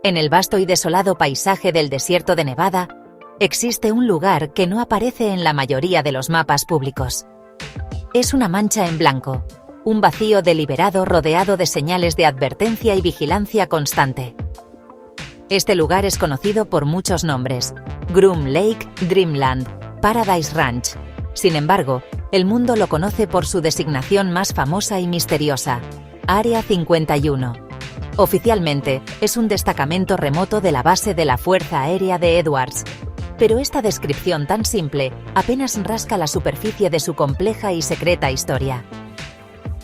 En el vasto y desolado paisaje del desierto de Nevada, existe un lugar que no aparece en la mayoría de los mapas públicos. Es una mancha en blanco, un vacío deliberado rodeado de señales de advertencia y vigilancia constante. Este lugar es conocido por muchos nombres: Groom Lake, Dreamland, Paradise Ranch. Sin embargo, el mundo lo conoce por su designación más famosa y misteriosa: Área 51. Oficialmente, es un destacamento remoto de la base de la Fuerza Aérea de Edwards, pero esta descripción tan simple apenas rasca la superficie de su compleja y secreta historia.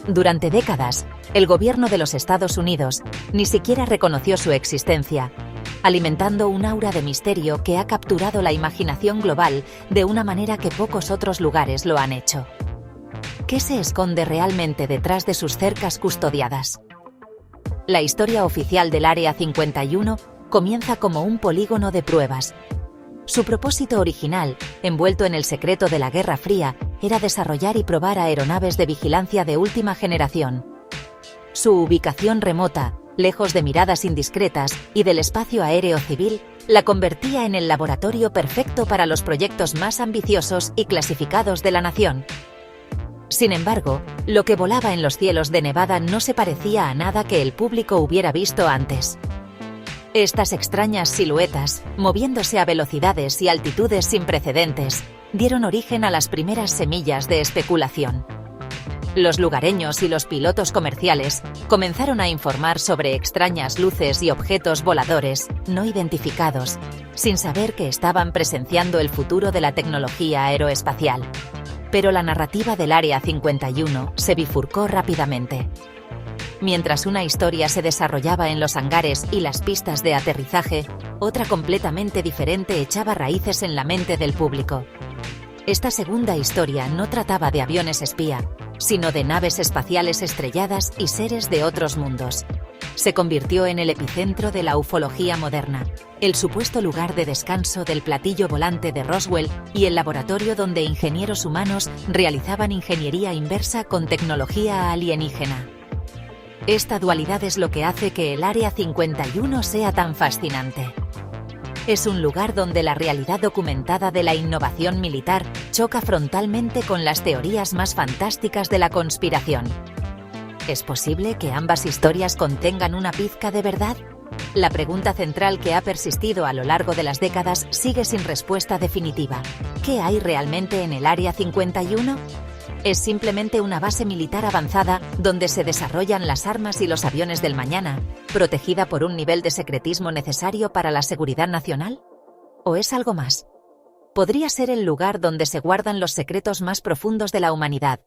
Durante décadas, el gobierno de los Estados Unidos ni siquiera reconoció su existencia, alimentando un aura de misterio que ha capturado la imaginación global de una manera que pocos otros lugares lo han hecho. ¿Qué se esconde realmente detrás de sus cercas custodiadas? La historia oficial del Área 51 comienza como un polígono de pruebas. Su propósito original, envuelto en el secreto de la Guerra Fría, era desarrollar y probar aeronaves de vigilancia de última generación. Su ubicación remota, lejos de miradas indiscretas y del espacio aéreo civil, la convertía en el laboratorio perfecto para los proyectos más ambiciosos y clasificados de la nación. Sin embargo, lo que volaba en los cielos de Nevada no se parecía a nada que el público hubiera visto antes. Estas extrañas siluetas, moviéndose a velocidades y altitudes sin precedentes, dieron origen a las primeras semillas de especulación. Los lugareños y los pilotos comerciales comenzaron a informar sobre extrañas luces y objetos voladores no identificados, sin saber que estaban presenciando el futuro de la tecnología aeroespacial. Pero la narrativa del Área 51 se bifurcó rápidamente. Mientras una historia se desarrollaba en los hangares y las pistas de aterrizaje, otra completamente diferente echaba raíces en la mente del público. Esta segunda historia no trataba de aviones espía, sino de naves espaciales estrelladas y seres de otros mundos. Se convirtió en el epicentro de la ufología moderna, el supuesto lugar de descanso del platillo volante de Roswell y el laboratorio donde ingenieros humanos realizaban ingeniería inversa con tecnología alienígena. Esta dualidad es lo que hace que el Área 51 sea tan fascinante. Es un lugar donde la realidad documentada de la innovación militar choca frontalmente con las teorías más fantásticas de la conspiración. ¿Es posible que ambas historias contengan una pizca de verdad? La pregunta central que ha persistido a lo largo de las décadas sigue sin respuesta definitiva. ¿Qué hay realmente en el Área 51? ¿Es simplemente una base militar avanzada donde se desarrollan las armas y los aviones del mañana, protegida por un nivel de secretismo necesario para la seguridad nacional? ¿O es algo más? Podría ser el lugar donde se guardan los secretos más profundos de la humanidad,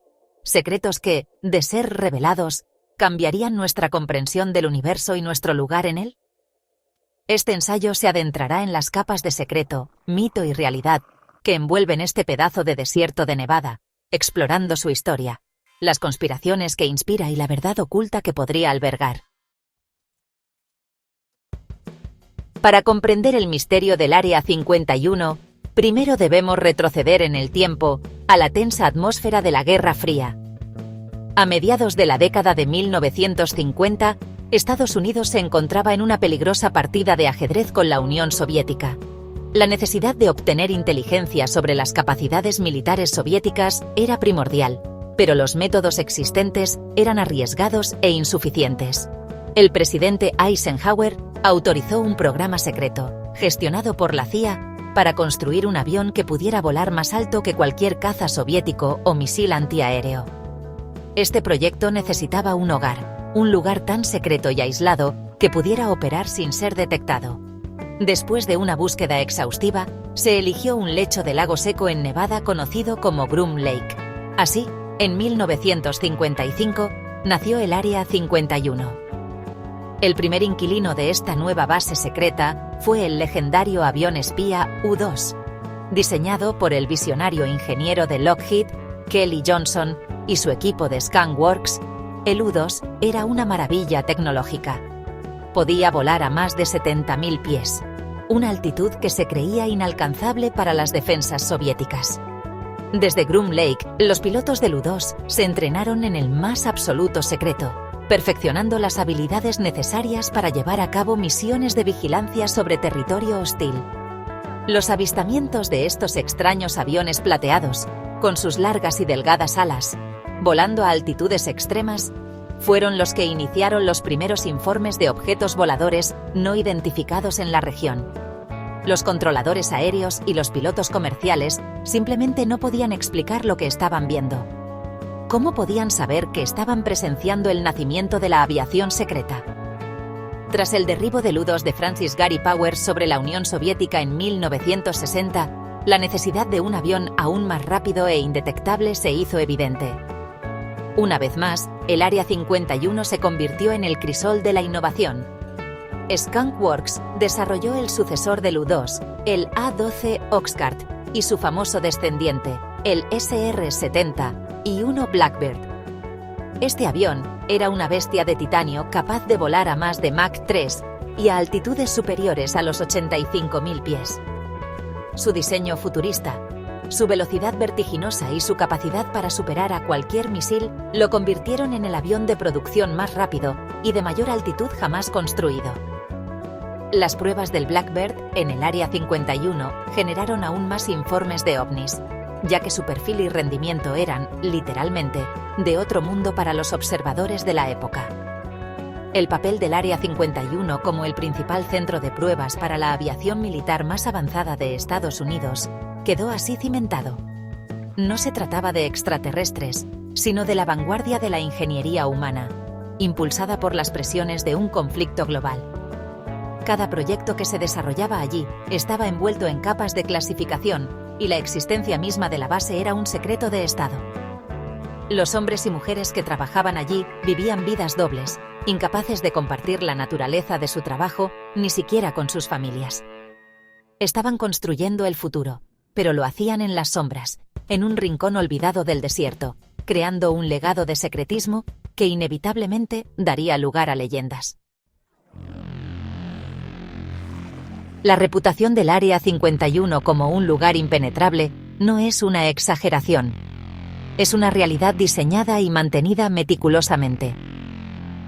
secretos que, de ser revelados, cambiarían nuestra comprensión del universo y nuestro lugar en él. Este ensayo se adentrará en las capas de secreto, mito y realidad que envuelven este pedazo de desierto de Nevada, explorando su historia, las conspiraciones que inspira y la verdad oculta que podría albergar. Para comprender el misterio del Área 51, primero debemos retroceder en el tiempo, a la tensa atmósfera de la Guerra Fría. A mediados de la década de 1950, Estados Unidos se encontraba en una peligrosa partida de ajedrez con la Unión Soviética. La necesidad de obtener inteligencia sobre las capacidades militares soviéticas era primordial, pero los métodos existentes eran arriesgados e insuficientes. El presidente Eisenhower autorizó un programa secreto, gestionado por la CIA, para construir un avión que pudiera volar más alto que cualquier caza soviético o misil antiaéreo. Este proyecto necesitaba un hogar, un lugar tan secreto y aislado que pudiera operar sin ser detectado. Después de una búsqueda exhaustiva, se eligió un lecho de lago seco en Nevada conocido como Groom Lake. Así, en 1955, nació el Área 51. El primer inquilino de esta nueva base secreta fue el legendario avión espía U-2. Diseñado por el visionario ingeniero de Lockheed, Kelly Johnson, y su equipo de Skunk-Works, el U-2 era una maravilla tecnológica. Podía volar a más de 70.000 pies, una altitud que se creía inalcanzable para las defensas soviéticas. Desde Groom Lake, los pilotos del U-2 se entrenaron en el más absoluto secreto, perfeccionando las habilidades necesarias para llevar a cabo misiones de vigilancia sobre territorio hostil. Los avistamientos de estos extraños aviones plateados, con sus largas y delgadas alas, volando a altitudes extremas, fueron los que iniciaron los primeros informes de objetos voladores no identificados en la región. Los controladores aéreos y los pilotos comerciales simplemente no podían explicar lo que estaban viendo. ¿Cómo podían saber que estaban presenciando el nacimiento de la aviación secreta? Tras el derribo del U-2 de Francis Gary Powers sobre la Unión Soviética en 1960, la necesidad de un avión aún más rápido e indetectable se hizo evidente. Una vez más, el Área 51 se convirtió en el crisol de la innovación. Skunk Works desarrolló el sucesor del U-2, el A-12 Oxcart, y su famoso descendiente, el SR-70, Blackbird. Este avión era una bestia de titanio capaz de volar a más de Mach 3 y a altitudes superiores a los 85.000 pies. Su diseño futurista, su velocidad vertiginosa y su capacidad para superar a cualquier misil lo convirtieron en el avión de producción más rápido y de mayor altitud jamás construido. Las pruebas del Blackbird en el Área 51 generaron aún más informes de ovnis, ya que su perfil y rendimiento eran, literalmente, de otro mundo para los observadores de la época. El papel del Área 51 como el principal centro de pruebas para la aviación militar más avanzada de Estados Unidos quedó así cimentado. No se trataba de extraterrestres, sino de la vanguardia de la ingeniería humana, impulsada por las presiones de un conflicto global. Cada proyecto que se desarrollaba allí estaba envuelto en capas de clasificación y la existencia misma de la base era un secreto de Estado. Los hombres y mujeres que trabajaban allí vivían vidas dobles, incapaces de compartir la naturaleza de su trabajo ni siquiera con sus familias. Estaban construyendo el futuro, pero lo hacían en las sombras, en un rincón olvidado del desierto, creando un legado de secretismo que inevitablemente daría lugar a leyendas. La reputación del Área 51 como un lugar impenetrable no es una exageración. Es una realidad diseñada y mantenida meticulosamente.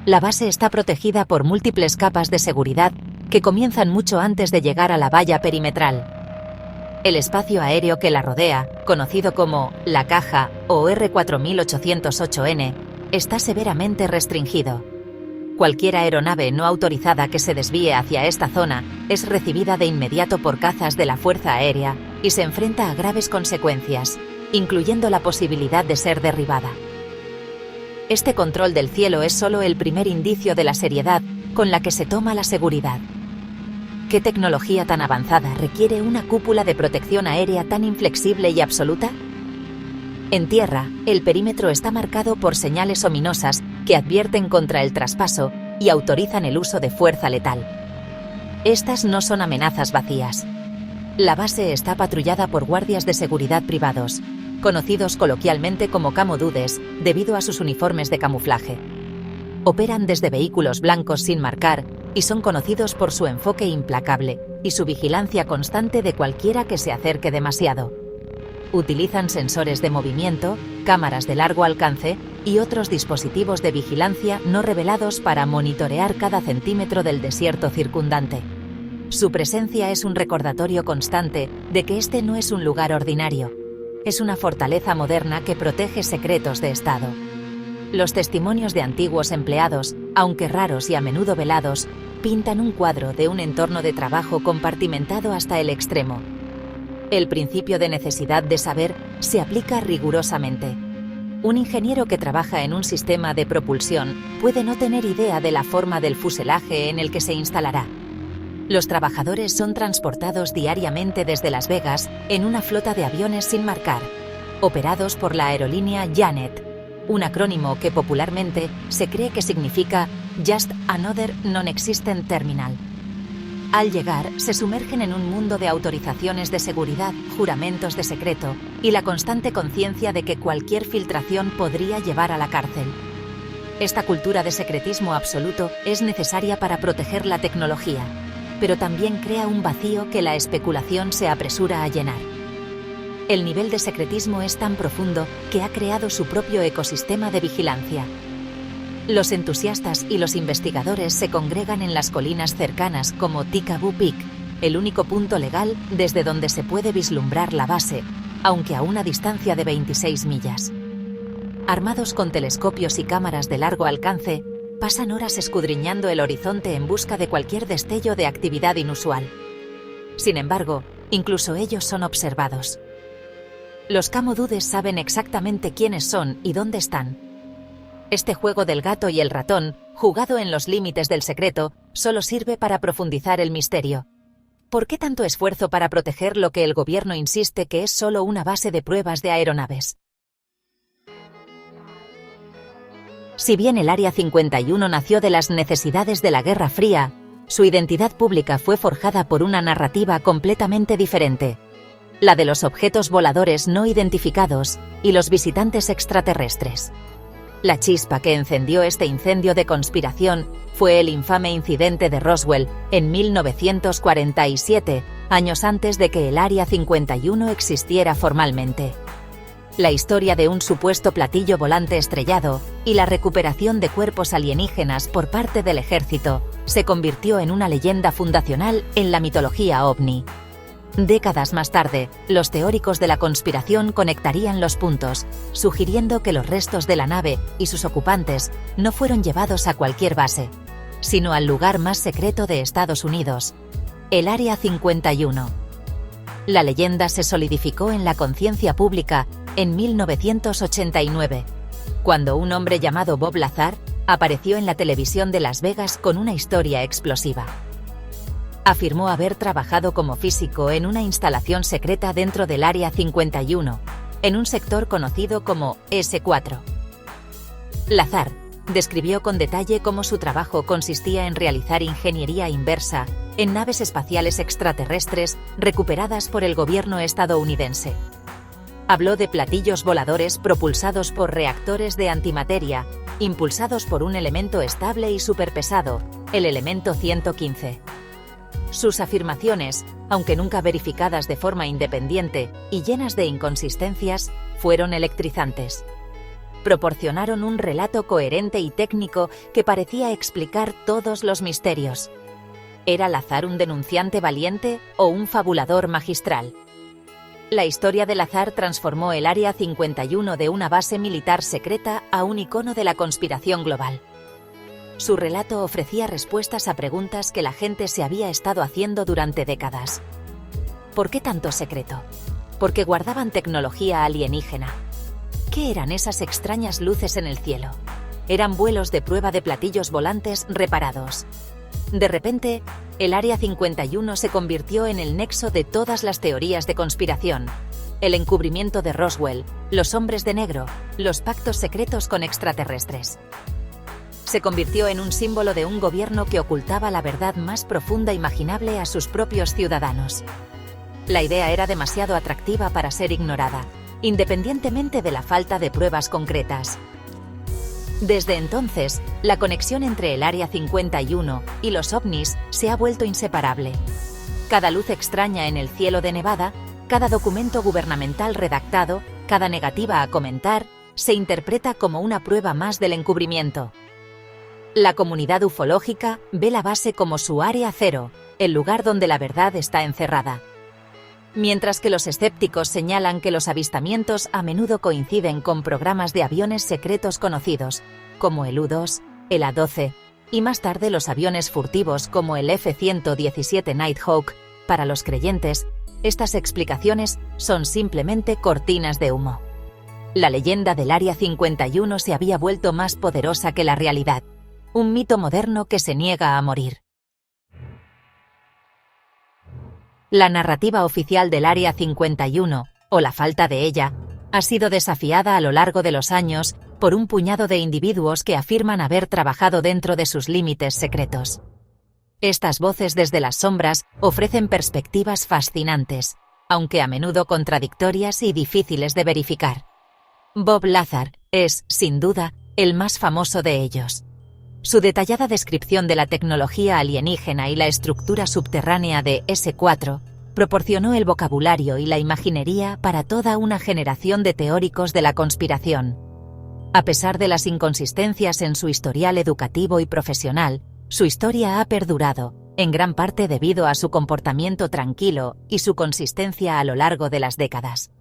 La base está protegida por múltiples capas de seguridad que comienzan mucho antes de llegar a la valla perimetral. El espacio aéreo que la rodea, conocido como la caja o R4808N, está severamente restringido. Cualquier aeronave no autorizada que se desvíe hacia esta zona es recibida de inmediato por cazas de la Fuerza Aérea y se enfrenta a graves consecuencias, incluyendo la posibilidad de ser derribada. Este control del cielo es solo el primer indicio de la seriedad con la que se toma la seguridad. ¿Qué tecnología tan avanzada requiere una cúpula de protección aérea tan inflexible y absoluta? En tierra, el perímetro está marcado por señales ominosas que advierten contra el traspaso y autorizan el uso de fuerza letal. Estas no son amenazas vacías. La base está patrullada por guardias de seguridad privados, conocidos coloquialmente como camo dudes debido a sus uniformes de camuflaje. Operan desde vehículos blancos sin marcar y son conocidos por su enfoque implacable y su vigilancia constante de cualquiera que se acerque demasiado. Utilizan sensores de movimiento, cámaras de largo alcance y otros dispositivos de vigilancia no revelados para monitorear cada centímetro del desierto circundante. Su presencia es un recordatorio constante de que este no es un lugar ordinario. Es una fortaleza moderna que protege secretos de Estado. Los testimonios de antiguos empleados, aunque raros y a menudo velados, pintan un cuadro de un entorno de trabajo compartimentado hasta el extremo. El principio de necesidad de saber se aplica rigurosamente. Un ingeniero que trabaja en un sistema de propulsión puede no tener idea de la forma del fuselaje en el que se instalará. Los trabajadores son transportados diariamente desde Las Vegas en una flota de aviones sin marcar, operados por la aerolínea Janet, un acrónimo que popularmente se cree que significa Just Another Non-Existent Terminal. Al llegar, se sumergen en un mundo de autorizaciones de seguridad, juramentos de secreto y la constante conciencia de que cualquier filtración podría llevar a la cárcel. Esta cultura de secretismo absoluto es necesaria para proteger la tecnología, pero también crea un vacío que la especulación se apresura a llenar. El nivel de secretismo es tan profundo que ha creado su propio ecosistema de vigilancia. Los entusiastas y los investigadores se congregan en las colinas cercanas como Tikaboo Peak, el único punto legal desde donde se puede vislumbrar la base, aunque a una distancia de 26 millas. Armados con telescopios y cámaras de largo alcance, pasan horas escudriñando el horizonte en busca de cualquier destello de actividad inusual. Sin embargo, incluso ellos son observados. Los Camodudes saben exactamente quiénes son y dónde están. Este juego del gato y el ratón, jugado en los límites del secreto, solo sirve para profundizar el misterio. ¿Por qué tanto esfuerzo para proteger lo que el gobierno insiste que es solo una base de pruebas de aeronaves? Si bien el Área 51 nació de las necesidades de la Guerra Fría, su identidad pública fue forjada por una narrativa completamente diferente: la de los objetos voladores no identificados y los visitantes extraterrestres. La chispa que encendió este incendio de conspiración fue el infame incidente de Roswell en 1947, años antes de que el Área 51 existiera formalmente. La historia de un supuesto platillo volante estrellado y la recuperación de cuerpos alienígenas por parte del ejército se convirtió en una leyenda fundacional en la mitología ovni. Décadas más tarde, los teóricos de la conspiración conectarían los puntos, sugiriendo que los restos de la nave y sus ocupantes no fueron llevados a cualquier base, sino al lugar más secreto de Estados Unidos, el Área 51. La leyenda se solidificó en la conciencia pública en 1989, cuando un hombre llamado Bob Lazar apareció en la televisión de Las Vegas con una historia explosiva. Afirmó haber trabajado como físico en una instalación secreta dentro del Área 51, en un sector conocido como S4. Lazar describió con detalle cómo su trabajo consistía en realizar ingeniería inversa en naves espaciales extraterrestres recuperadas por el gobierno estadounidense. Habló de platillos voladores propulsados por reactores de antimateria, impulsados por un elemento estable y superpesado, el elemento 115. Sus afirmaciones, aunque nunca verificadas de forma independiente y llenas de inconsistencias, fueron electrizantes. Proporcionaron un relato coherente y técnico que parecía explicar todos los misterios. ¿Era Lazar un denunciante valiente o un fabulador magistral? La historia de Lazar transformó el Área 51 de una base militar secreta a un icono de la conspiración global. Su relato ofrecía respuestas a preguntas que la gente se había estado haciendo durante décadas. ¿Por qué tanto secreto? Porque guardaban tecnología alienígena. ¿Qué eran esas extrañas luces en el cielo? Eran vuelos de prueba de platillos volantes reparados. De repente, el Área 51 se convirtió en el nexo de todas las teorías de conspiración: el encubrimiento de Roswell, los hombres de negro, los pactos secretos con extraterrestres. Se convirtió en un símbolo de un gobierno que ocultaba la verdad más profunda imaginable a sus propios ciudadanos. La idea era demasiado atractiva para ser ignorada, independientemente de la falta de pruebas concretas. Desde entonces, la conexión entre el Área 51 y los ovnis se ha vuelto inseparable. Cada luz extraña en el cielo de Nevada, cada documento gubernamental redactado, cada negativa a comentar, se interpreta como una prueba más del encubrimiento. La comunidad ufológica ve la base como su área cero, el lugar donde la verdad está encerrada. Mientras que los escépticos señalan que los avistamientos a menudo coinciden con programas de aviones secretos conocidos, como el U-2, el A-12, y más tarde los aviones furtivos como el F-117 Nighthawk, para los creyentes, estas explicaciones son simplemente cortinas de humo. La leyenda del Área 51 se había vuelto más poderosa que la realidad, un mito moderno que se niega a morir. La narrativa oficial del Área 51, o la falta de ella, ha sido desafiada a lo largo de los años por un puñado de individuos que afirman haber trabajado dentro de sus límites secretos. Estas voces desde las sombras ofrecen perspectivas fascinantes, aunque a menudo contradictorias y difíciles de verificar. Bob Lazar es, sin duda, el más famoso de ellos. Su detallada descripción de la tecnología alienígena y la estructura subterránea de S4 proporcionó el vocabulario y la imaginería para toda una generación de teóricos de la conspiración. A pesar de las inconsistencias en su historial educativo y profesional, su historia ha perdurado, en gran parte debido a su comportamiento tranquilo y su consistencia a lo largo de las décadas.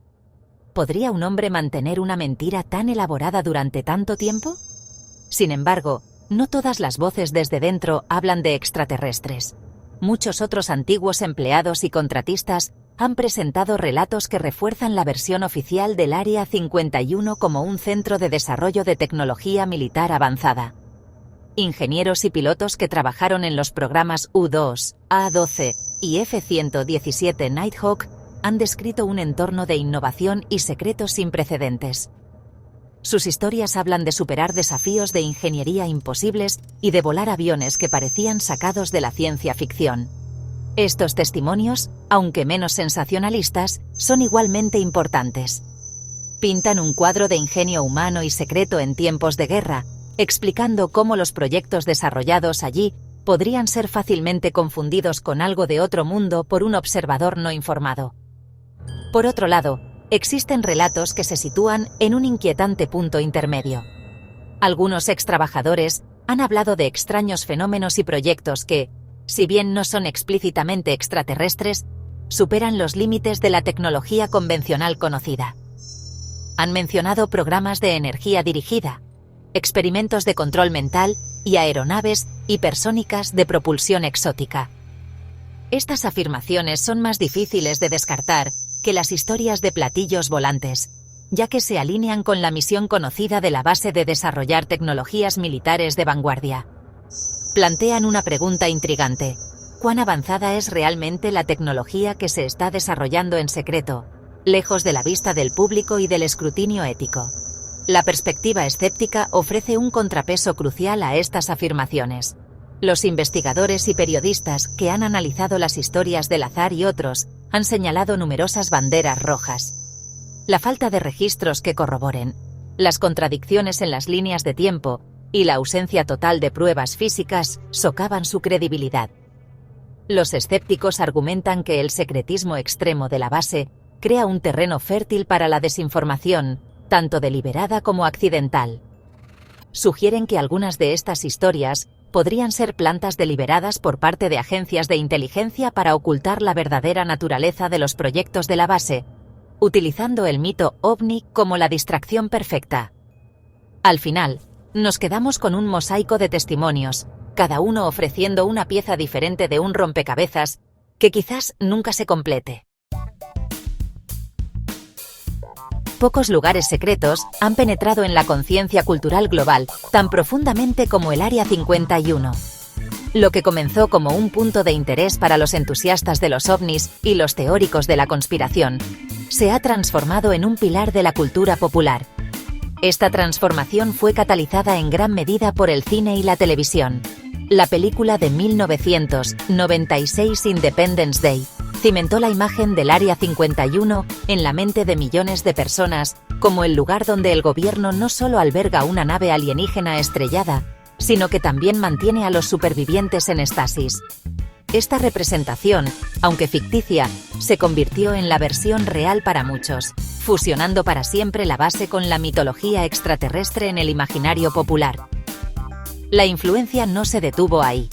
¿Podría un hombre mantener una mentira tan elaborada durante tanto tiempo? Sin embargo, no todas las voces desde dentro hablan de extraterrestres. Muchos otros antiguos empleados y contratistas han presentado relatos que refuerzan la versión oficial del Área 51 como un centro de desarrollo de tecnología militar avanzada. Ingenieros y pilotos que trabajaron en los programas U-2, A-12 y F-117 Nighthawk han descrito un entorno de innovación y secretos sin precedentes. Sus historias hablan de superar desafíos de ingeniería imposibles y de volar aviones que parecían sacados de la ciencia ficción. Estos testimonios, aunque menos sensacionalistas, son igualmente importantes. Pintan un cuadro de ingenio humano y secreto en tiempos de guerra, explicando cómo los proyectos desarrollados allí podrían ser fácilmente confundidos con algo de otro mundo por un observador no informado. Por otro lado, existen relatos que se sitúan en un inquietante punto intermedio. Algunos extrabajadores han hablado de extraños fenómenos y proyectos que, si bien no son explícitamente extraterrestres, superan los límites de la tecnología convencional conocida. Han mencionado programas de energía dirigida, experimentos de control mental y aeronaves hipersónicas de propulsión exótica. Estas afirmaciones son más difíciles de descartar que las historias de platillos volantes, ya que se alinean con la misión conocida de la base de desarrollar tecnologías militares de vanguardia. Plantean una pregunta intrigante: ¿cuán avanzada es realmente la tecnología que se está desarrollando en secreto, lejos de la vista del público y del escrutinio ético? La perspectiva escéptica ofrece un contrapeso crucial a estas afirmaciones. Los investigadores y periodistas que han analizado las historias del azar y otros han señalado numerosas banderas rojas. La falta de registros que corroboren, las contradicciones en las líneas de tiempo y la ausencia total de pruebas físicas socavan su credibilidad. Los escépticos argumentan que el secretismo extremo de la base crea un terreno fértil para la desinformación, tanto deliberada como accidental. Sugieren que algunas de estas historias podrían ser plantas deliberadas por parte de agencias de inteligencia para ocultar la verdadera naturaleza de los proyectos de la base, utilizando el mito ovni como la distracción perfecta. Al final, nos quedamos con un mosaico de testimonios, cada uno ofreciendo una pieza diferente de un rompecabezas que quizás nunca se complete. Pocos lugares secretos han penetrado en la conciencia cultural global tan profundamente como el Área 51. Lo que comenzó como un punto de interés para los entusiastas de los ovnis y los teóricos de la conspiración, se ha transformado en un pilar de la cultura popular. Esta transformación fue catalizada en gran medida por el cine y la televisión. La película de 1996 Independence Day cimentó la imagen del Área 51 en la mente de millones de personas como el lugar donde el gobierno no solo alberga una nave alienígena estrellada, sino que también mantiene a los supervivientes en estasis. Esta representación, aunque ficticia, se convirtió en la versión real para muchos, fusionando para siempre la base con la mitología extraterrestre en el imaginario popular. La influencia no se detuvo ahí.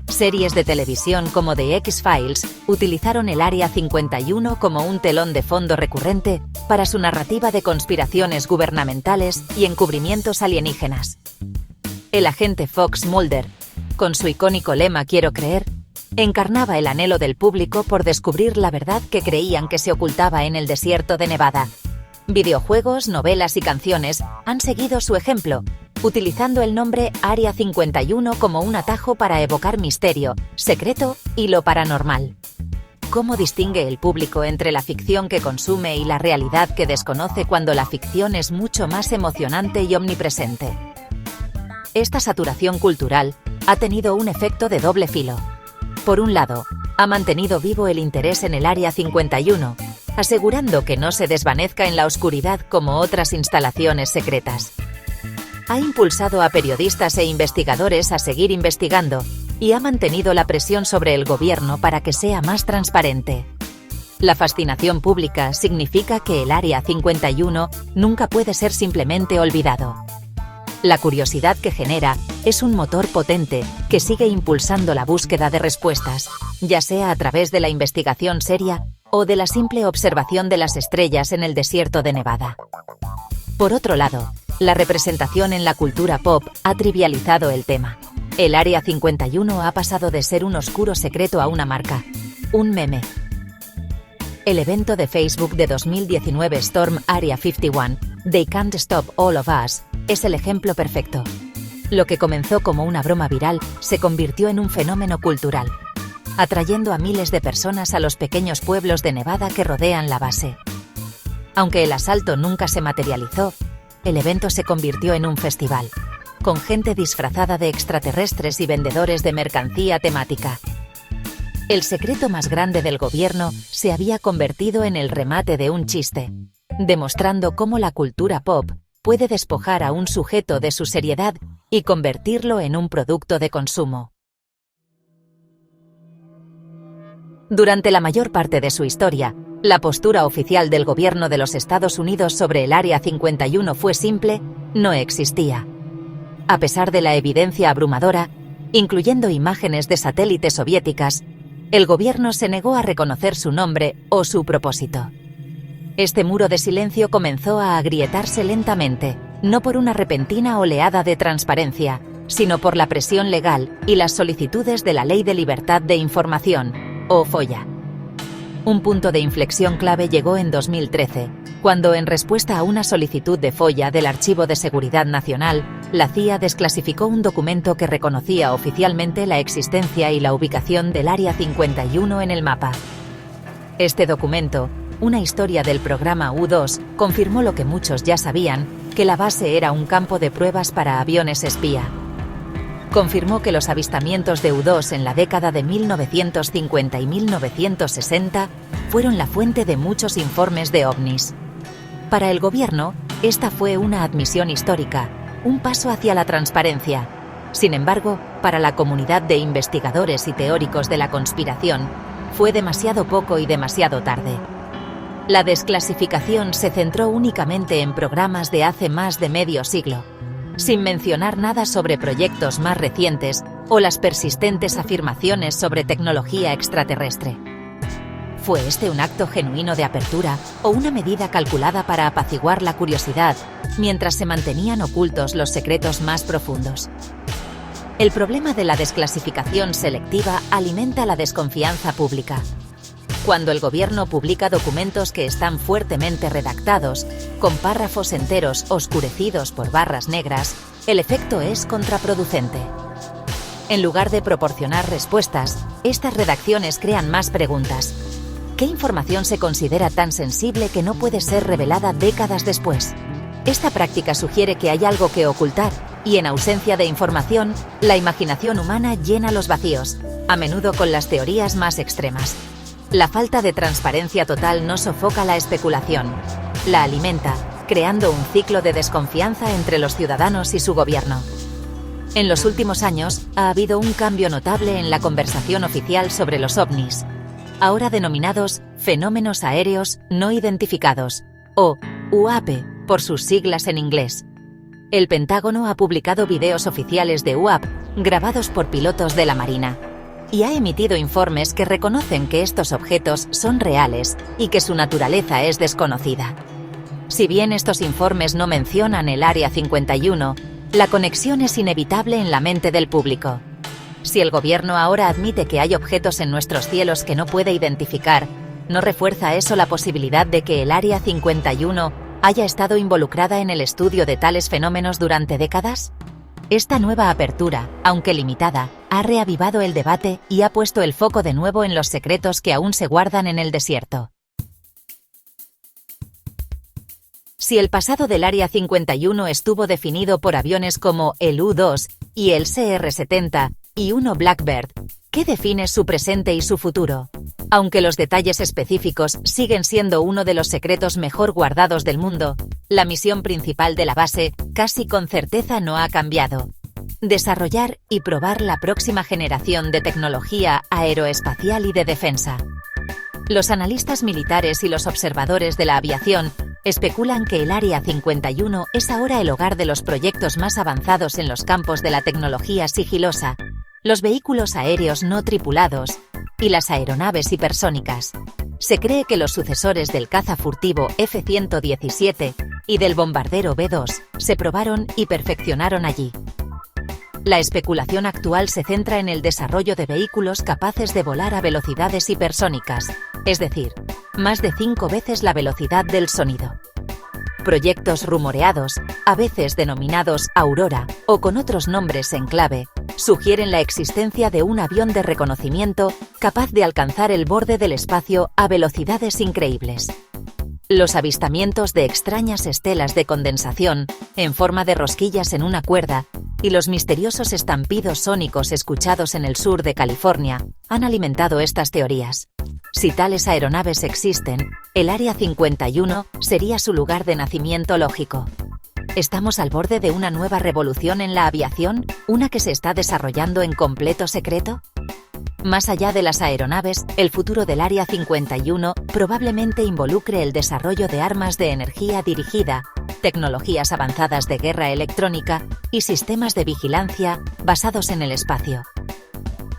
Series de televisión como The X-Files utilizaron el Área 51 como un telón de fondo recurrente para su narrativa de conspiraciones gubernamentales y encubrimientos alienígenas. El agente Fox Mulder, con su icónico lema "Quiero creer", encarnaba el anhelo del público por descubrir la verdad que creían que se ocultaba en el desierto de Nevada. Videojuegos, novelas y canciones han seguido su ejemplo, utilizando el nombre Área 51 como un atajo para evocar misterio, secreto y lo paranormal. ¿Cómo distingue el público entre la ficción que consume y la realidad que desconoce cuando la ficción es mucho más emocionante y omnipresente? Esta saturación cultural ha tenido un efecto de doble filo. Por un lado, ha mantenido vivo el interés en el Área 51, asegurando que no se desvanezca en la oscuridad como otras instalaciones secretas. Ha impulsado a periodistas e investigadores a seguir investigando y ha mantenido la presión sobre el gobierno para que sea más transparente. La fascinación pública significa que el Área 51 nunca puede ser simplemente olvidado. La curiosidad que genera es un motor potente que sigue impulsando la búsqueda de respuestas, ya sea a través de la investigación seria o de la simple observación de las estrellas en el desierto de Nevada. Por otro lado, la representación en la cultura pop ha trivializado el tema. El Área 51 ha pasado de ser un oscuro secreto a una marca, un meme. El evento de Facebook de 2019 Storm Area 51, They Can't Stop All of Us, es el ejemplo perfecto. Lo que comenzó como una broma viral se convirtió en un fenómeno cultural, atrayendo a miles de personas a los pequeños pueblos de Nevada que rodean la base. Aunque el asalto nunca se materializó, el evento se convirtió en un festival, con gente disfrazada de extraterrestres y vendedores de mercancía temática. El secreto más grande del gobierno se había convertido en el remate de un chiste, demostrando cómo la cultura pop puede despojar a un sujeto de su seriedad y convertirlo en un producto de consumo. Durante la mayor parte de su historia, la postura oficial del gobierno de los Estados Unidos sobre el Área 51 fue simple: no existía. A pesar de la evidencia abrumadora, incluyendo imágenes de satélites soviéticas, el gobierno se negó a reconocer su nombre o su propósito. Este muro de silencio comenzó a agrietarse lentamente, no por una repentina oleada de transparencia, sino por la presión legal y las solicitudes de la Ley de Libertad de Información, o FOIA. Un punto de inflexión clave llegó en 2013, cuando, en respuesta a una solicitud de FOIA del Archivo de Seguridad Nacional, la CIA desclasificó un documento que reconocía oficialmente la existencia y la ubicación del Área 51 en el mapa. Este documento, una historia del programa U-2, confirmó lo que muchos ya sabían, que la base era un campo de pruebas para aviones espía. Confirmó que los avistamientos de U-2 en la década de 1950 y 1960 fueron la fuente de muchos informes de ovnis. Para el gobierno, esta fue una admisión histórica, un paso hacia la transparencia. Sin embargo, para la comunidad de investigadores y teóricos de la conspiración, fue demasiado poco y demasiado tarde. La desclasificación se centró únicamente en programas de hace más de medio siglo, sin mencionar nada sobre proyectos más recientes o las persistentes afirmaciones sobre tecnología extraterrestre. ¿Fue este un acto genuino de apertura o una medida calculada para apaciguar la curiosidad mientras se mantenían ocultos los secretos más profundos? El problema de la desclasificación selectiva alimenta la desconfianza pública. Cuando el gobierno publica documentos que están fuertemente redactados, con párrafos enteros oscurecidos por barras negras, el efecto es contraproducente. En lugar de proporcionar respuestas, estas redacciones crean más preguntas. ¿Qué información se considera tan sensible que no puede ser revelada décadas después? Esta práctica sugiere que hay algo que ocultar, y en ausencia de información, la imaginación humana llena los vacíos, a menudo con las teorías más extremas. La falta de transparencia total no sofoca la especulación, la alimenta, creando un ciclo de desconfianza entre los ciudadanos y su gobierno. En los últimos años, ha habido un cambio notable en la conversación oficial sobre los ovnis, ahora denominados fenómenos aéreos no identificados, o UAP, por sus siglas en inglés. El Pentágono ha publicado videos oficiales de UAP, grabados por pilotos de la Marina, y ha emitido informes que reconocen que estos objetos son reales y que su naturaleza es desconocida. Si bien estos informes no mencionan el Área 51, la conexión es inevitable en la mente del público. Si el gobierno ahora admite que hay objetos en nuestros cielos que no puede identificar, ¿no refuerza eso la posibilidad de que el Área 51 haya estado involucrada en el estudio de tales fenómenos durante décadas? Esta nueva apertura, aunque limitada, ha reavivado el debate y ha puesto el foco de nuevo en los secretos que aún se guardan en el desierto. Si el pasado del Área 51 estuvo definido por aviones como el U-2 y el CR-70 y uno Blackbird, ¿qué define su presente y su futuro? Aunque los detalles específicos siguen siendo uno de los secretos mejor guardados del mundo, la misión principal de la base casi con certeza no ha cambiado: desarrollar y probar la próxima generación de tecnología aeroespacial y de defensa. Los analistas militares y los observadores de la aviación especulan que el Área 51 es ahora el hogar de los proyectos más avanzados en los campos de la tecnología sigilosa, los vehículos aéreos no tripulados y las aeronaves hipersónicas. Se cree que los sucesores del caza furtivo F-117 y del bombardero B-2 se probaron y perfeccionaron allí. La especulación actual se centra en el desarrollo de vehículos capaces de volar a velocidades hipersónicas, es decir, más de 5 veces la velocidad del sonido. Proyectos rumoreados, a veces denominados Aurora o con otros nombres en clave, sugieren la existencia de un avión de reconocimiento capaz de alcanzar el borde del espacio a velocidades increíbles. Los avistamientos de extrañas estelas de condensación, en forma de rosquillas en una cuerda, y los misteriosos estampidos sónicos escuchados en el sur de California han alimentado estas teorías. Si tales aeronaves existen, el Área 51 sería su lugar de nacimiento lógico. ¿Estamos al borde de una nueva revolución en la aviación, una que se está desarrollando en completo secreto? Más allá de las aeronaves, el futuro del Área 51 probablemente involucre el desarrollo de armas de energía dirigida, tecnologías avanzadas de guerra electrónica y sistemas de vigilancia basados en el espacio.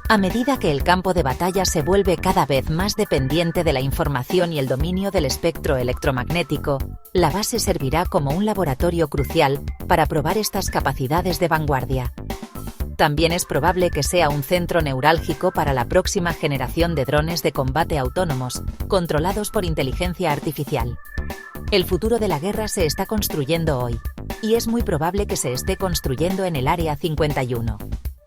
A medida que el campo de batalla se vuelve cada vez más dependiente de la información y el dominio del espectro electromagnético, la base servirá como un laboratorio crucial para probar estas capacidades de vanguardia. También es probable que sea un centro neurálgico para la próxima generación de drones de combate autónomos, controlados por inteligencia artificial. El futuro de la guerra se está construyendo hoy, y es muy probable que se esté construyendo en el Área 51.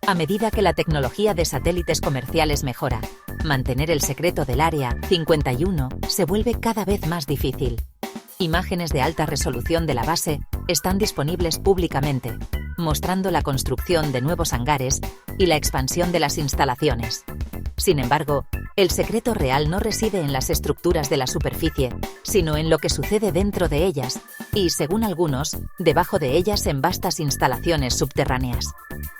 A medida que la tecnología de satélites comerciales mejora, mantener el secreto del Área 51 se vuelve cada vez más difícil. Imágenes de alta resolución de la base están disponibles públicamente, mostrando la construcción de nuevos hangares y la expansión de las instalaciones. Sin embargo, el secreto real no reside en las estructuras de la superficie, sino en lo que sucede dentro de ellas, y, según algunos, debajo de ellas en vastas instalaciones subterráneas.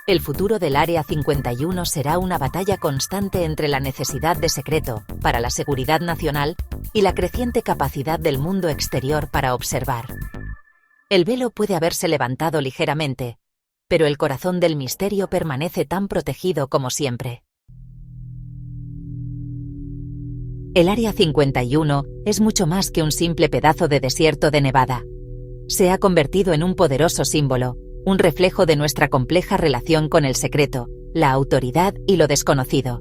El futuro del Área 51 será una batalla constante entre la necesidad de secreto para la seguridad nacional y la creciente capacidad del mundo exterior para observar. El velo puede haberse levantado ligeramente, pero el corazón del misterio permanece tan protegido como siempre. El Área 51 es mucho más que un simple pedazo de desierto de Nevada. Se ha convertido en un poderoso símbolo, un reflejo de nuestra compleja relación con el secreto, la autoridad y lo desconocido.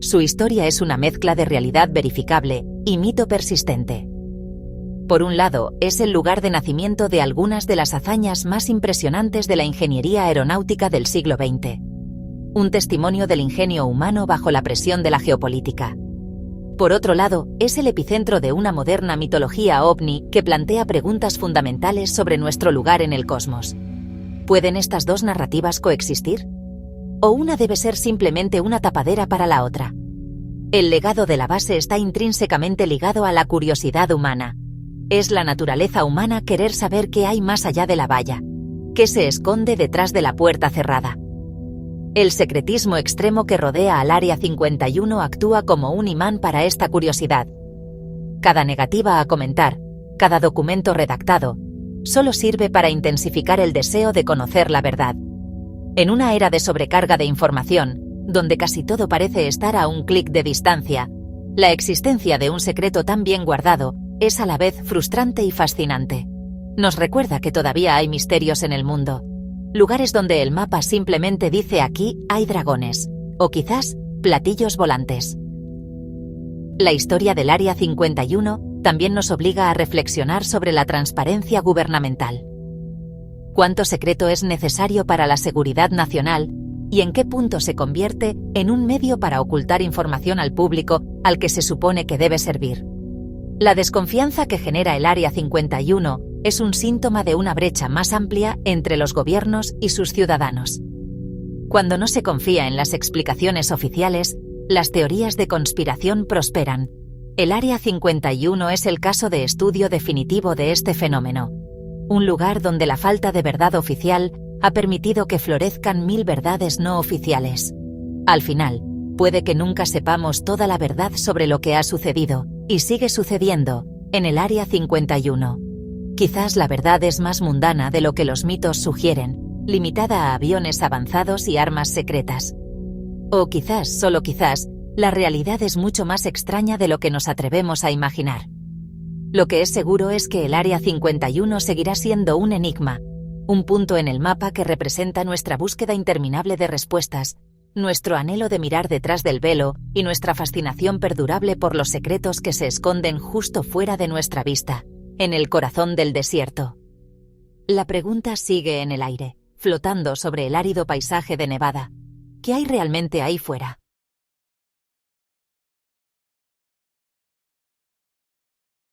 Su historia es una mezcla de realidad verificable y mito persistente. Por un lado, es el lugar de nacimiento de algunas de las hazañas más impresionantes de la ingeniería aeronáutica del siglo XX. Un testimonio del ingenio humano bajo la presión de la geopolítica. Por otro lado, es el epicentro de una moderna mitología ovni que plantea preguntas fundamentales sobre nuestro lugar en el cosmos. ¿Pueden estas dos narrativas coexistir? ¿O una debe ser simplemente una tapadera para la otra? El legado de la base está intrínsecamente ligado a la curiosidad humana. Es la naturaleza humana querer saber qué hay más allá de la valla, qué se esconde detrás de la puerta cerrada. El secretismo extremo que rodea al Área 51 actúa como un imán para esta curiosidad. Cada negativa a comentar, cada documento redactado, solo sirve para intensificar el deseo de conocer la verdad. En una era de sobrecarga de información, donde casi todo parece estar a un clic de distancia, la existencia de un secreto tan bien guardado es a la vez frustrante y fascinante. Nos recuerda que todavía hay misterios en el mundo. Lugares donde el mapa simplemente dice aquí hay dragones, o quizás platillos volantes. La historia del Área 51 también nos obliga a reflexionar sobre la transparencia gubernamental. ¿Cuánto secreto es necesario para la seguridad nacional y en qué punto se convierte en un medio para ocultar información al público al que se supone que debe servir? La desconfianza que genera el Área 51 es un síntoma de una brecha más amplia entre los gobiernos y sus ciudadanos. Cuando no se confía en las explicaciones oficiales, las teorías de conspiración prosperan. El Área 51 es el caso de estudio definitivo de este fenómeno. Un lugar donde la falta de verdad oficial ha permitido que florezcan 1000 verdades no oficiales. Al final, Puede que nunca sepamos toda la verdad sobre lo que ha sucedido, y sigue sucediendo, en el Área 51. Quizás la verdad es más mundana de lo que los mitos sugieren, limitada a aviones avanzados y armas secretas. O quizás, solo quizás, la realidad es mucho más extraña de lo que nos atrevemos a imaginar. Lo que es seguro es que el Área 51 seguirá siendo un enigma, un punto en el mapa que representa nuestra búsqueda interminable de respuestas, nuestro anhelo de mirar detrás del velo y nuestra fascinación perdurable por los secretos que se esconden justo fuera de nuestra vista, en el corazón del desierto. La pregunta sigue en el aire, flotando sobre el árido paisaje de Nevada. ¿Qué hay realmente ahí fuera?